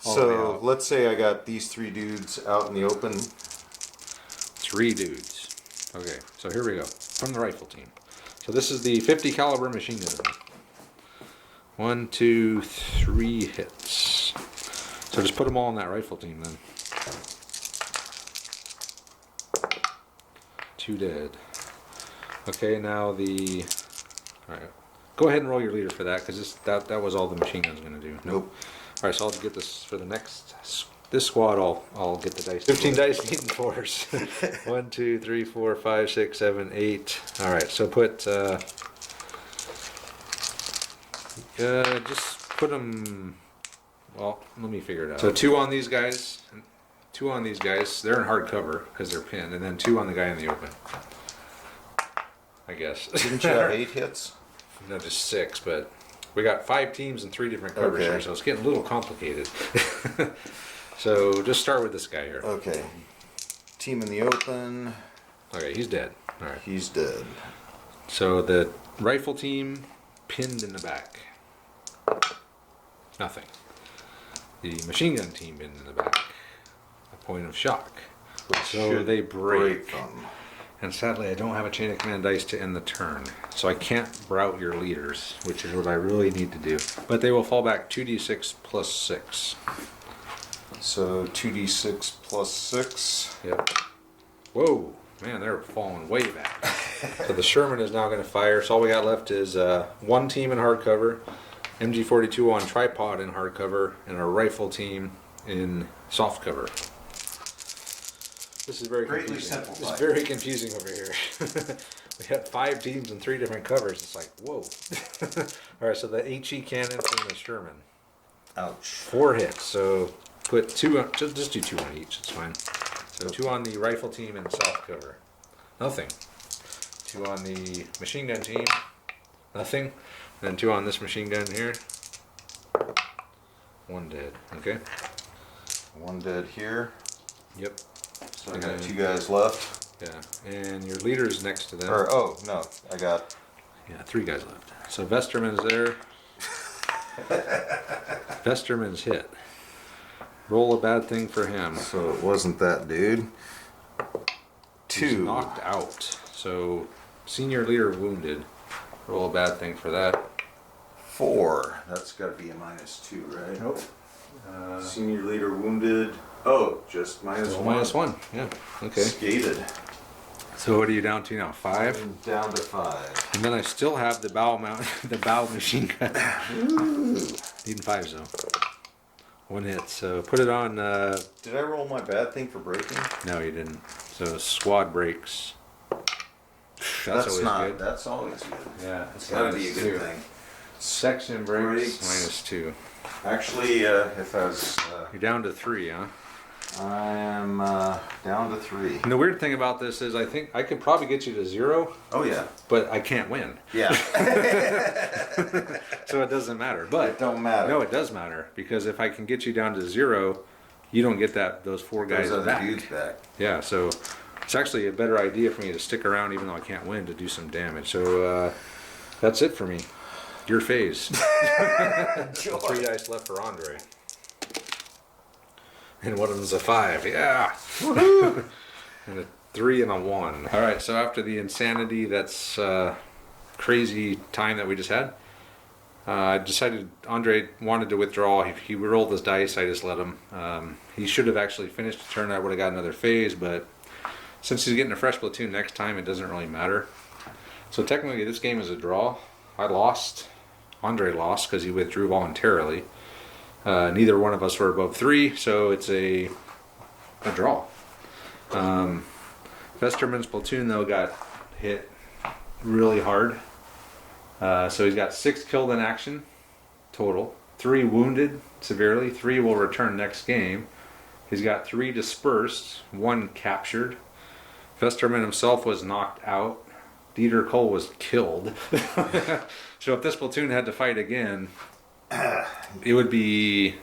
all the way So out. let's say I got these 3 dudes out in the open. 3 dudes. Okay, so here we go. From the rifle team. So this is the 50 caliber machine gun. 1, 2, 3 hits. So just put them all on that rifle team then. 2 dead. Okay, now the. All right. Go ahead and roll your leader for that, because that was all the machine gun's going to do. Nope. All right, so I'll get this for the next. This squad, I'll get the dice. 15 dice needing 4s. 1, 2, 3, 4, 5, 6, 7, 8. All right, so put. Just put them. Well, let me figure it out. So 2 on these guys. 2 on these guys. They're in hard cover because they're pinned, and then 2 on the guy in the open. I guess. Didn't you have 8 hits? No, just 6, but we got 5 teams and 3 different covers Okay. here, so it's getting a little complicated. So just start with this guy here. Okay. Team in the open. Okay, he's dead. All right. He's dead. So the rifle team pinned in the back. Nothing. The machine gun team pinned in the back. A point of shock. So Should they break. them. And sadly, I don't have a chain of command dice to end the turn. So I can't route your leaders, which is what I really need to do. But they will fall back 2d6 plus 6. So 2d6 plus 6. Yep. Whoa, man, they're falling way back. So the Sherman is now going to fire. So all we got left is 1 team in hardcover, MG42 on tripod in hardcover, and a rifle team in softcover. This is very Greatly confusing. simplified. It's very confusing over here. We had 5 teams and 3 different covers. It's like, whoa. All right, so the HE cannon from the Sherman. Ouch. 4 hits. So put 2 on, just do 2 on each. It's fine. So 2 on the rifle team in soft cover. Nothing. 2 on the machine gun team. Nothing. And then 2 on this machine gun here. 1 dead. Okay. 1 dead here. Yep. So I got 2 guys left. Yeah. And your leader's next to them. Or, oh, no. I got... Yeah, 3 guys left. So Vesterman's there. Vesterman's hit. Roll a bad thing for him. So it wasn't that dude. He's 2. knocked out. So senior leader wounded. Roll a bad thing for that. 4. That's got to be a -2, right? Nope. Senior leader wounded. Oh, just -1. -1. Yeah. Okay. Skated. So what are you down to now? 5. I'm down to 5. And then I still have the bow mount, the bow machine gun. Needing 5s though. 1 hit. So put it on. Did I roll my bad thing for breaking? No, you didn't. So squad breaks. That's always not. good. That's always good. Yeah, It's got to be a good thing. Section breaks Breaks. -2. Actually, if I was, You're down to 3, huh? I am down to 3. And the weird thing about this is I think I could probably get you to 0, Oh yeah. but I can't win. Yeah. So it doesn't matter. But It don't matter. no, it does matter, because if I can get you down to 0, you don't get those 4 guys Those other back. dudes back. Yeah, so it's actually a better idea for me to stick around even though I can't win to do some damage. So that's it for me. Your phase. 3 dice left for Andre. And one of them's a 5. Yeah. And a 3 and a 1. All right, so after the insanity, that's crazy time that we just had, I decided Andre wanted to withdraw. He rolled his dice. I just let him. He should have actually finished the turn. I would have got another phase, but since he's getting a fresh platoon next time, it doesn't really matter. So technically, this game is a draw. I lost. Andre lost because he withdrew voluntarily. Neither one of us were above 3, so it's a draw. Vesterman's platoon, though, got hit really hard. So he's got 6 killed in action total, 3 wounded severely, 3 will return next game. He's got 3 dispersed, 1 captured. Vesterman himself was knocked out. Dieter Cole was killed. So if this platoon had to fight again, it would be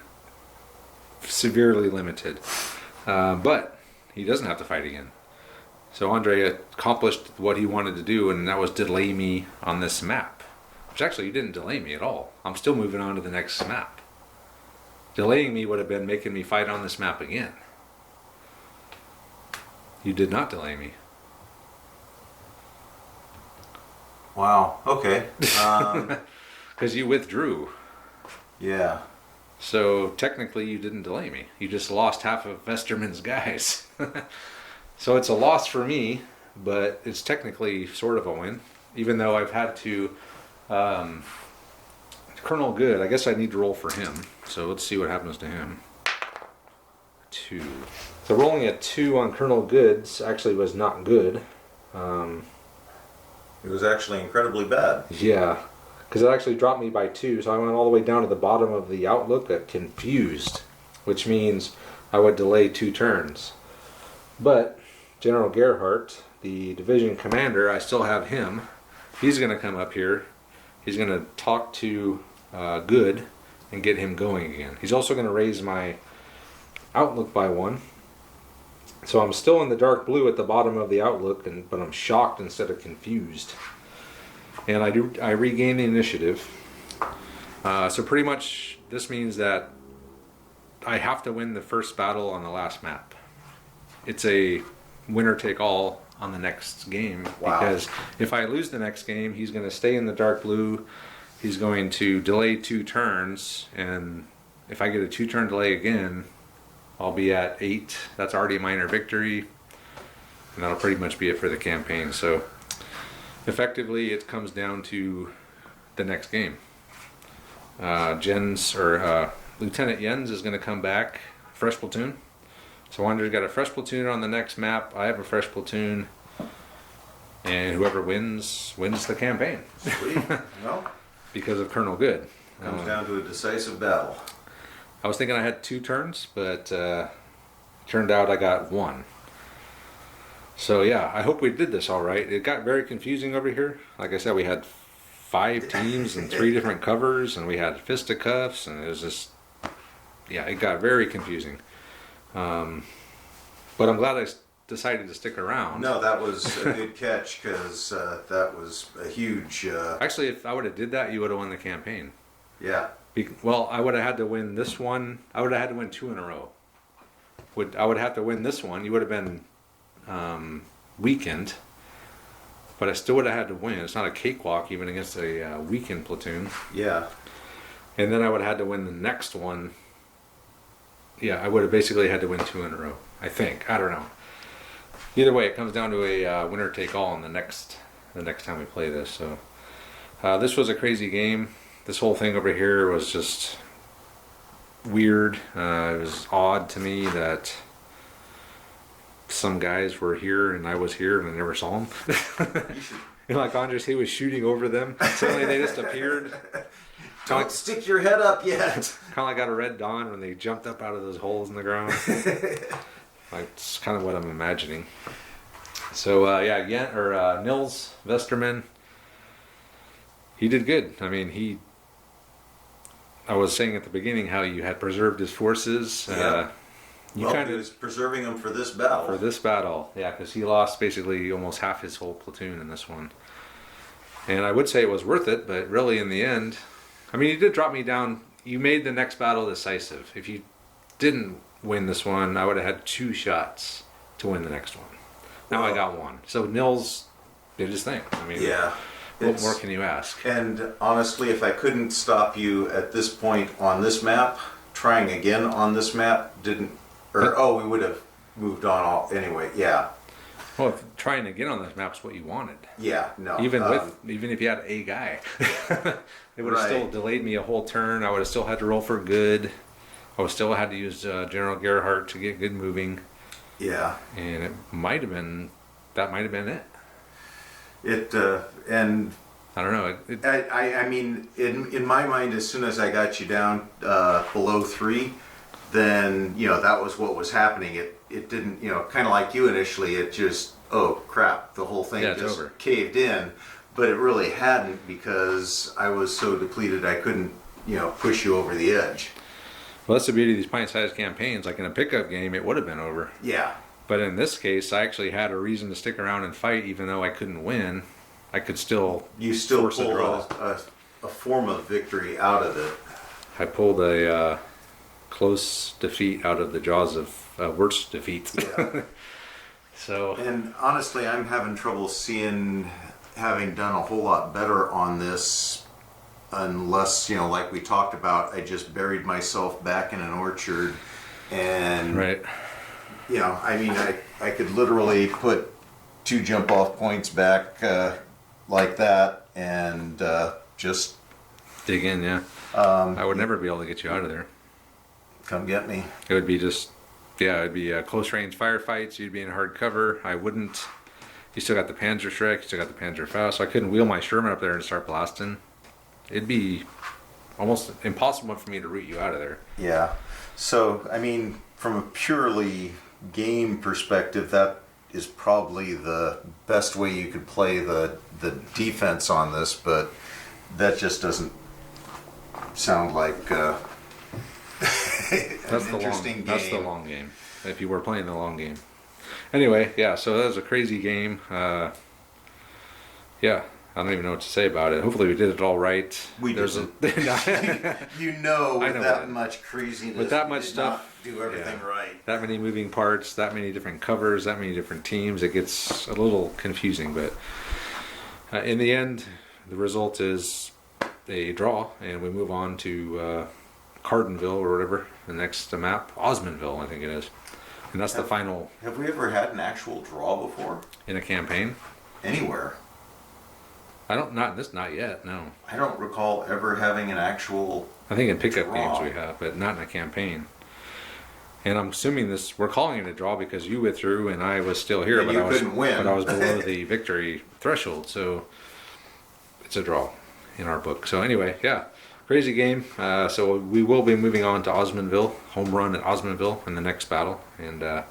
severely limited. But he doesn't have to fight again. So Andre accomplished what he wanted to do, and that was delay me on this map. Which actually, he didn't delay me at all. I'm still moving on to the next map. Delaying me would have been making me fight on this map again. You did not delay me. Wow. Okay. Because you withdrew. Yeah. So technically you didn't delay me. You just lost half of Vesterman's guys. So it's a loss for me, but it's technically sort of a win. Even though I've had to... Colonel Goode, I guess I need to roll for him. So let's see what happens to him. 2. So rolling a 2 on Colonel Goode's actually was not good. It was actually incredibly bad. Yeah, because it actually dropped me by 2, so I went all the way down to the bottom of the outlook at confused, which means I would delay 2 turns. But General Gerhardt, the division commander, I still have him. He's going to come up here. He's going to talk to Goode and get him going again. He's also going to raise my outlook by 1. So I'm still in the dark blue at the bottom of the outlook, but I'm shocked instead of confused. And I regain the initiative. So pretty much this means that I have to win the first battle on the last map. It's a winner take all on the next game. Wow. Because if I lose the next game, he's going to stay in the dark blue. He's going to delay 2 turns, and if I get a 2-turn delay again, I'll be at 8. That's already a minor victory, and that'll pretty much be it for the campaign. So effectively it comes down to the next game. Lieutenant Jens is going to come back, fresh platoon. So Andre's got a fresh platoon on the next map. I have a fresh platoon, and whoever wins the campaign. Sweet. Well, because of Colonel Goode. comes down to a decisive battle. I was thinking I had 2 turns, but turned out I got 1. So yeah, I hope we did this all right. It got very confusing over here. Like I said, we had 5 teams and 3 different covers, and we had fisticuffs, and it was just, yeah, it got very confusing. But I'm glad I decided to stick around. No, that was a good catch, because that was a huge... Actually, if I would have did that, you would have won the campaign. Yeah. Well, I would have had to win this one. I would have had to win 2 in a row. I would have to win this one. You would have been weakened, but I still would have had to win. It's not a cakewalk even against a weakened platoon. Yeah. And then I would have had to win the next one. Yeah, I would have basically had to win 2 in a row, I think. I don't know. Either way, it comes down to a winner take all in the next time we play this. So this was a crazy game. This whole thing over here was just weird. It was odd to me that some guys were here and I was here and I never saw them. You know, like Andres, he was shooting over them. Suddenly they just appeared. Don't stick your head up yet. Kind of like out of Red Dawn when they jumped up out of those holes in the ground. That's kind of what I'm imagining. So yeah, Nils Vesterman, he did good. I mean, I was saying at the beginning how you had preserved his forces. Yeah. He was preserving them for this battle. For this battle, yeah, because he lost basically almost half his whole platoon in this one. And I would say it was worth it, but really in the end, I mean, you did drop me down. You made the next battle decisive. If you didn't win this one, I would have had 2 shots to win the next one. Now I got 1. So Nils did his thing. I mean, yeah. What more can you ask? And honestly, if I couldn't stop you at this point on this map, trying again on this map we would have moved on anyway. Yeah. Well, trying to get on this map's what you wanted. Yeah. No. Even if you had a guy, it would have still delayed me a whole turn. I would have still had to roll for good. Oh, still had to use General Gerhardt to get good moving, Yeah. and it might have been that might have been it. It and I don't know. I mean, in my mind, as soon as I got you down below 3, then that was what was happening. It didn't, kind of like you initially. It just, oh crap, the whole thing it's just over. caved in. But it really hadn't, because I was so depleted I couldn't push you over the edge. Well, that's the beauty of these pint-sized campaigns. Like in a pickup game, it would have been over. Yeah. But in this case, I actually had a reason to stick around and fight, even though I couldn't win. I could still You still force a draw. pulled a form of victory out of it. I pulled a close defeat out of the jaws of worse defeat. Yeah. So, And honestly, I'm having trouble seeing having done a whole lot better on this, unless, like we talked about, I just buried myself back in an orchard and, right. I mean, I could literally put 2 jump off points back like that and just Dig in, yeah. I would never be able to get you out of there. come get me. It would be just, it'd be close range firefights. You'd be in hard cover. I wouldn't. You still got the Panzerschreck. You still got the Panzerfaust. So I couldn't wheel my Sherman up there and start blasting. It'd be almost impossible for me to root you out of there. Yeah. So, I mean, from a purely game perspective, that is probably the best way you could play the defense on this, but that just doesn't sound like an interesting game. That's the long game. If you were playing the long game. Anyway, so that was a crazy game. I don't even know what to say about it. Hopefully we did it all right. We There's didn't. with That much craziness, with that we much did stuff, not do everything right. that many moving parts, that many different covers, that many different teams, it gets a little confusing. But in the end, the result is a draw, and we move on to Cardonville or whatever, the next map, Osmanville, I think it is. And that's the final Have we ever had an actual draw before? in a campaign. Anywhere? Not yet, no. I don't recall ever having an actual... I think in pickup Draw. games we have, but not in a campaign. And I'm assuming we're calling it a draw because you withdrew and I was still here, And but you I was couldn't win. but I was below the victory threshold, so it's a draw in our book. So anyway, crazy game. So we will be moving on to Osmanville, home run at Osmanville in the next battle, and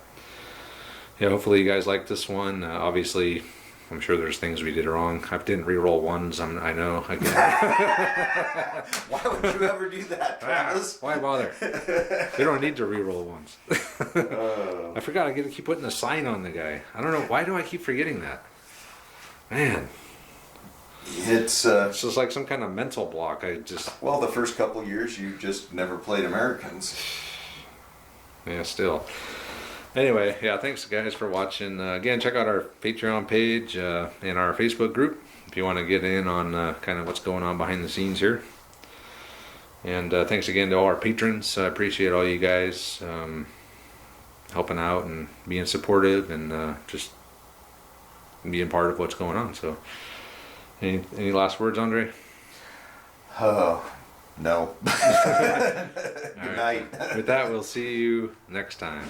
hopefully you guys like this one. Obviously, I'm sure there's things we did wrong. I didn't re-roll ones. I know. Why would you ever do that, Travis? Why bother? You don't need to re-roll ones. I forgot. I get to keep putting a sign on the guy. I don't know. Why do I keep forgetting that? Man, It's it's just like some kind of mental block. well, the first couple years you just never played Americans. Still. Anyway, thanks guys for watching. Again, check out our Patreon page and our Facebook group if you want to get in on kind of what's going on behind the scenes here. And thanks again to all our patrons. I appreciate all you guys helping out and being supportive and just being part of what's going on. So, any last words, Andre? Oh, no. Good night. With that, we'll see you next time.